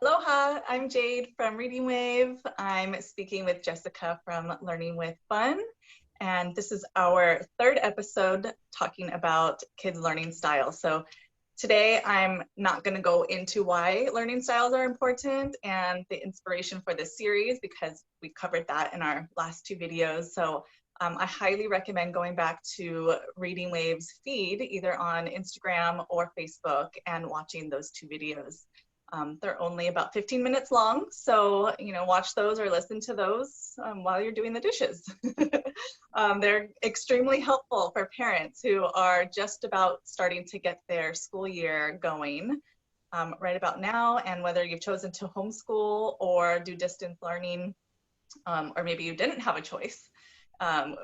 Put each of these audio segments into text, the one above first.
Aloha, I'm Jade from Reading Wave. I'm speaking with Jessica from Learning with Fun. And this is our third episode talking about kids' learning styles. So today I'm not going to go into why learning styles are important and the inspiration for this series because we covered that in our last two videos. So I highly recommend going back to Reading Wave's feed, either on Instagram or Facebook, and watching those two videos. They're only about 15 minutes long, so watch those or listen to those while you're doing the dishes. They're extremely helpful for parents who are just about starting to get their school year going right about now, and whether you've chosen to homeschool or do distance learning, or maybe you didn't have a choice.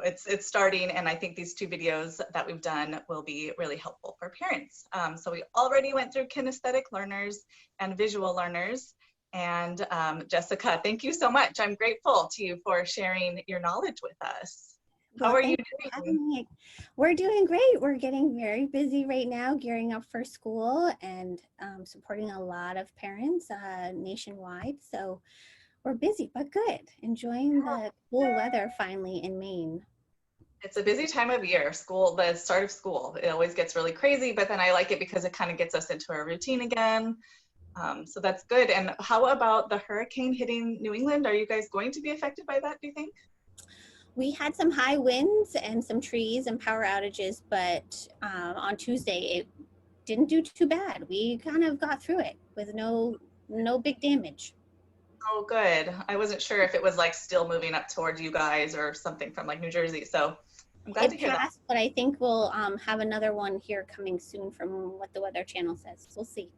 It's starting, and I think these two videos that we've done will be really helpful for parents. So we already went through kinesthetic learners and visual learners. And Jessica, thank you so much. I'm grateful to you for sharing your knowledge with us. How are you doing? We're doing great. We're getting very busy right now, gearing up for school and supporting a lot of parents nationwide. So we're busy, but good. Enjoying the cool weather finally in Maine. It's a busy time of year, the start of school. It always gets really crazy, but then I like it because it kind of gets us into a routine again. So that's good. And how about the hurricane hitting New England? Are you guys going to be affected by that, do you think? We had some high winds and some trees and power outages, but on Tuesday it didn't do too bad. We kind of got through it with no big damage. Oh, good. I wasn't sure if it was like still moving up towards you guys or something from like New Jersey. So I'm glad to hear that. But I think we'll have another one here coming soon from what the Weather Channel says. We'll see.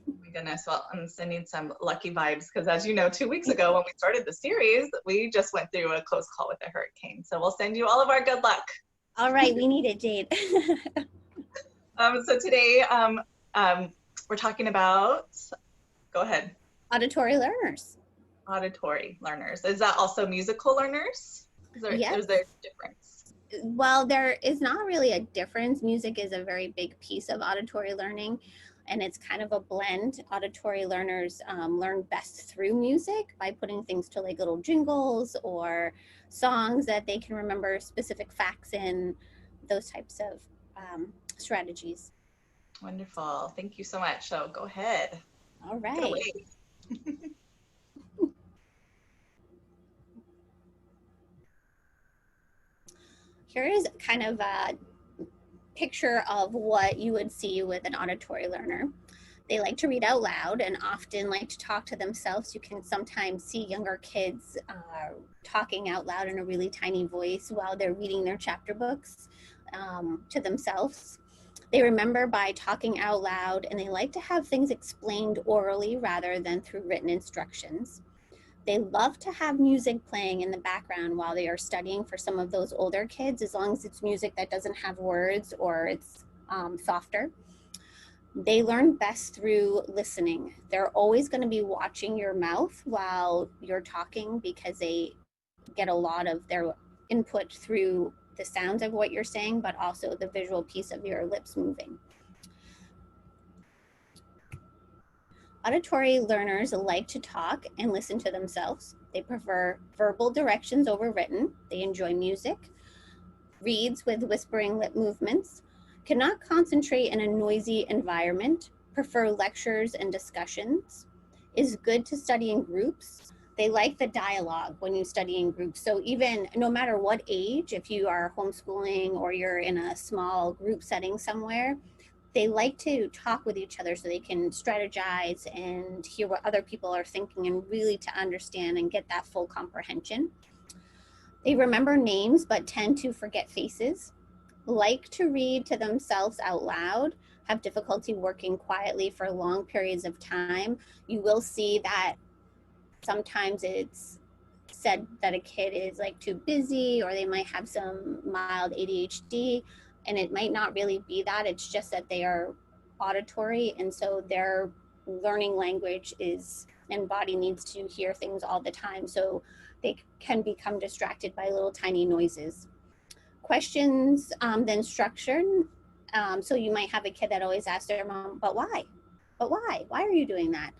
Oh my goodness. Well, I'm sending some lucky vibes because, as you know, 2 weeks ago when we started the series, we just went through a close call with a hurricane. So we'll send you all of our good luck. All right. We need it, Jade. So today we're talking about, go ahead. Auditory learners. Auditory learners. Is that also musical learners? Yes. Is there a difference? Well, there is not really a difference. Music is a very big piece of auditory learning, and it's kind of a blend. Auditory learners learn best through music by putting things to like little jingles or songs that they can remember specific facts in, those types of strategies. Wonderful. Thank you so much. So go ahead. All right. Get away. Here is kind of a picture of what you would see with an auditory learner. They like to read out loud and often like to talk to themselves. You can sometimes see younger kids talking out loud in a really tiny voice while they're reading their chapter books to themselves. They remember by talking out loud, and they like to have things explained orally rather than through written instructions. They love to have music playing in the background while they are studying. For some of those older kids, as long as it's music that doesn't have words or it's softer. They learn best through listening. They're always going to be watching your mouth while you're talking because they get a lot of their input through the sounds of what you're saying, but also the visual piece of your lips moving. Auditory learners like to talk and listen to themselves. They prefer verbal directions over written. They enjoy music, reads with whispering lip movements, cannot concentrate in a noisy environment, prefer lectures and discussions, is good to study in groups. They like the dialogue when you study in groups. So even no matter what age, if you are homeschooling or you're in a small group setting somewhere, they like to talk with each other so they can strategize and hear what other people are thinking and really to understand and get that full comprehension. They remember names but tend to forget faces, like to read to themselves out loud, have difficulty working quietly for long periods of time. You will see that sometimes it's said that a kid is like too busy, or they might have some mild ADHD. And it might not really be that, it's just that they are auditory, and so their learning language and body needs to hear things all the time, so they can become distracted by little tiny noises. Questions then structured, so you might have a kid that always asks their mom, but why? Why are you doing that?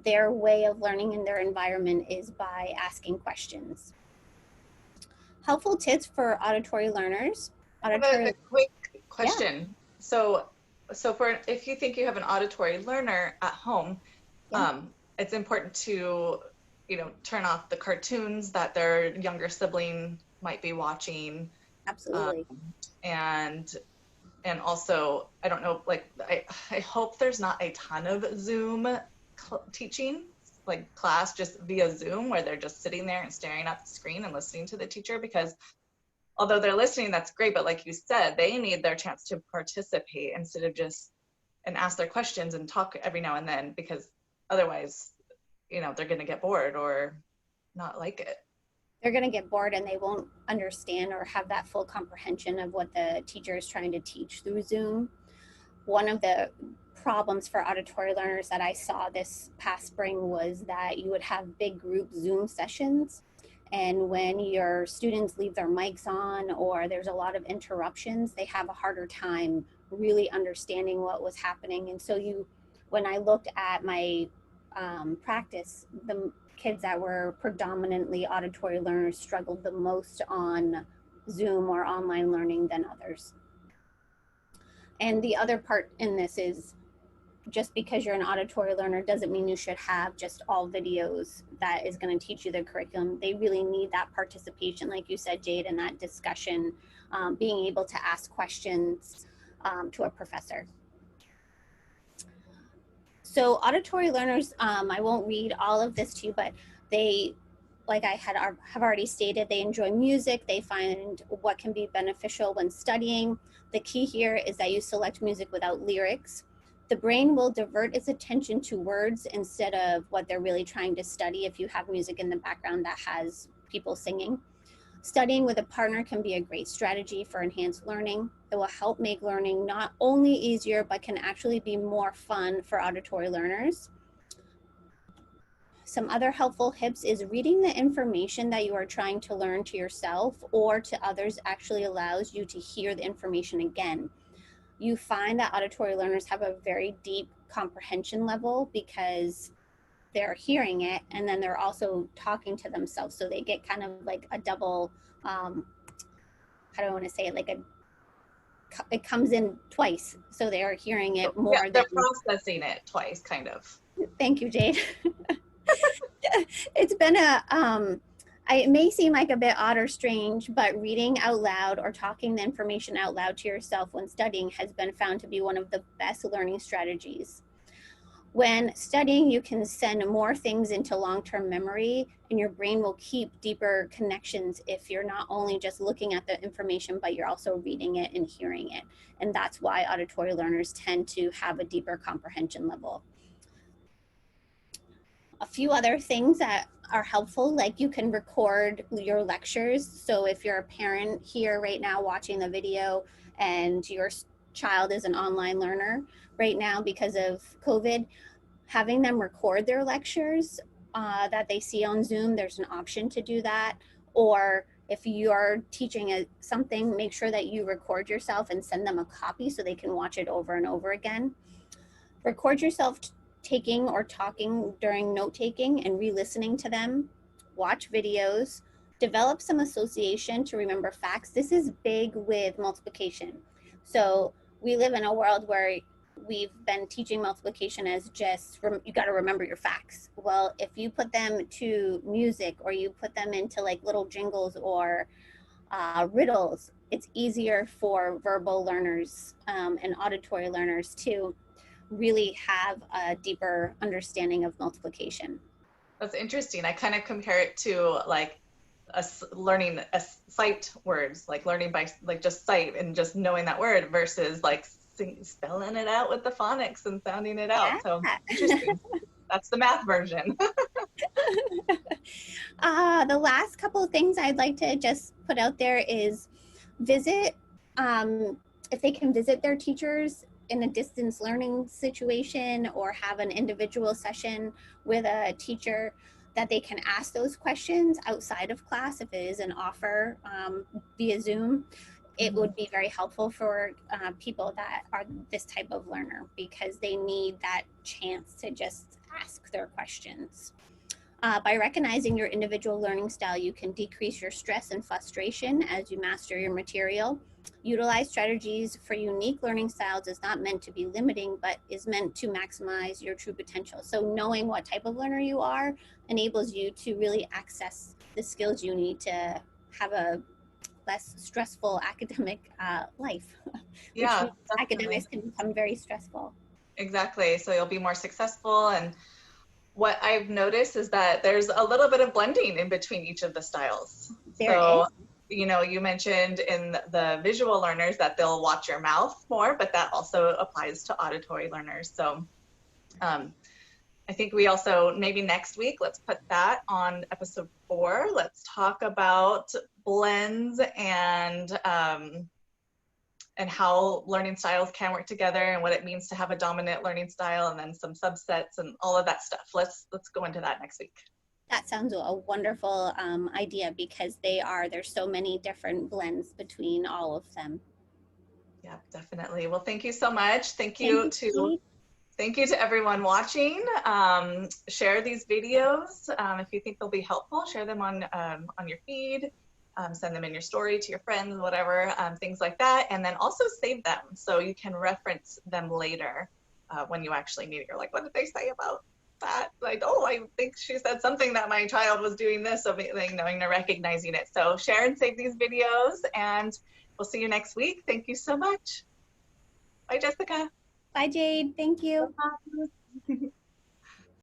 their way of learning in their environment is by asking questions. Helpful tips for auditory learners. I have a quick Yeah, question. So for if you think you have an auditory learner at home, yeah, it's important to, turn off the cartoons that their younger sibling might be watching, um, absolutely. and and also I don't know, like I hope there's not a ton of Zoom teaching, like class just via Zoom where they're just sitting there and staring at the screen and listening to the teacher, because although they're listening, that's great, but like you said, they need their chance to participate instead of just and ask their questions and talk every now and then, because otherwise, they're going to get bored or not like it. They're going to get bored and they won't understand or have that full comprehension of what the teacher is trying to teach through Zoom. One of the problems for auditory learners that I saw this past spring was that you would have big group Zoom sessions. And when your students leave their mics on or there's a lot of interruptions, they have a harder time really understanding what was happening. And so when I looked at my practice, the kids that were predominantly auditory learners struggled the most on Zoom or online learning than others. And the other part in this is just because you're an auditory learner doesn't mean you should have just all videos that is going to teach you the curriculum. They really need that participation, like you said, Jade, and that discussion, being able to ask questions to a professor. So auditory learners, I won't read all of this to you, but they, like I have already stated, they enjoy music. They find what can be beneficial when studying. The key here is that you select music without lyrics. The brain will divert its attention to words instead of what they're really trying to study if you have music in the background that has people singing. Studying with a partner can be a great strategy for enhanced learning. It will help make learning not only easier, but can actually be more fun for auditory learners. Some other helpful tips is reading the information that you are trying to learn to yourself or to others actually allows you to hear the information again. You find that auditory learners have a very deep comprehension level because they're hearing it and then they're also talking to themselves. So they get kind of like a double, how do I want to say it? It comes in twice. So they are hearing it Yeah, more than. they're processing it twice, kind of. Thank you, Jade. It's been it may seem like a bit odd or strange, but reading out loud or talking the information out loud to yourself when studying has been found to be one of the best learning strategies. When studying, you can send more things into long-term memory and your brain will keep deeper connections if you're not only just looking at the information, but you're also reading it and hearing it. And that's why auditory learners tend to have a deeper comprehension level. A few other things that are helpful, like you can record your lectures. So if you're a parent here right now watching the video and your child is an online learner right now because of COVID, having them record their lectures that they see on Zoom, there's an option to do that. Or if you're teaching something, make sure that you record yourself and send them a copy so they can watch it over and over again. Record yourself taking or talking during note taking and re-listening to them. Watch videos. Develop some association to remember facts. This is big with multiplication. So we live in a world where we've been teaching multiplication as just you got to remember your facts. Well, if you put them to music or you put them into like little jingles or riddles, it's easier for verbal learners and auditory learners to really have a deeper understanding of multiplication. That's interesting. I kind of compare it to like learning a sight words, like learning by like just sight and just knowing that word versus like spelling it out with the phonics and sounding it out. So Yeah. interesting. That's the math version. The last couple of things I'd like to just put out there is visit, if they can visit their teachers in a distance learning situation or have an individual session with a teacher, that they can ask those questions outside of class if it is an offer via Zoom. It would be very helpful for people that are this type of learner because they need that chance to just ask their questions. By recognizing your individual learning style, you can decrease your stress and frustration as you master your material. Utilize strategies for unique learning styles is not meant to be limiting, but is meant to maximize your true potential. So knowing what type of learner you are enables you to really access the skills you need to have a less stressful academic life, which Yeah, means definitely. academics can become very stressful. Exactly. So you'll be more successful. And what I've noticed is that there's a little bit of blending in between each of the styles. There So, is. you mentioned in the visual learners that they'll watch your mouth more, but that also applies to auditory learners. So, I think we also, maybe next week, let's put that on episode 4. Let's talk about blends and how learning styles can work together and what it means to have a dominant learning style and then some subsets and all of that stuff. Let's go into that next week. That sounds a wonderful idea because there's so many different blends between all of them. Yeah, definitely. Well, thank you so much. Thank you, Kate. Thank you to everyone watching. Share these videos if you think they'll be helpful. Share them on your feed. Send them in your story to your friends, whatever, things like that. And then also save them so you can reference them later when you actually need it. You're like, what did they say about that? Like, oh, I think she said something that my child was doing this, so knowing and recognizing it. So share and save these videos, and we'll see you next week. Thank you so much. Bye, Jessica. Bye, Jade. Thank you. Bye.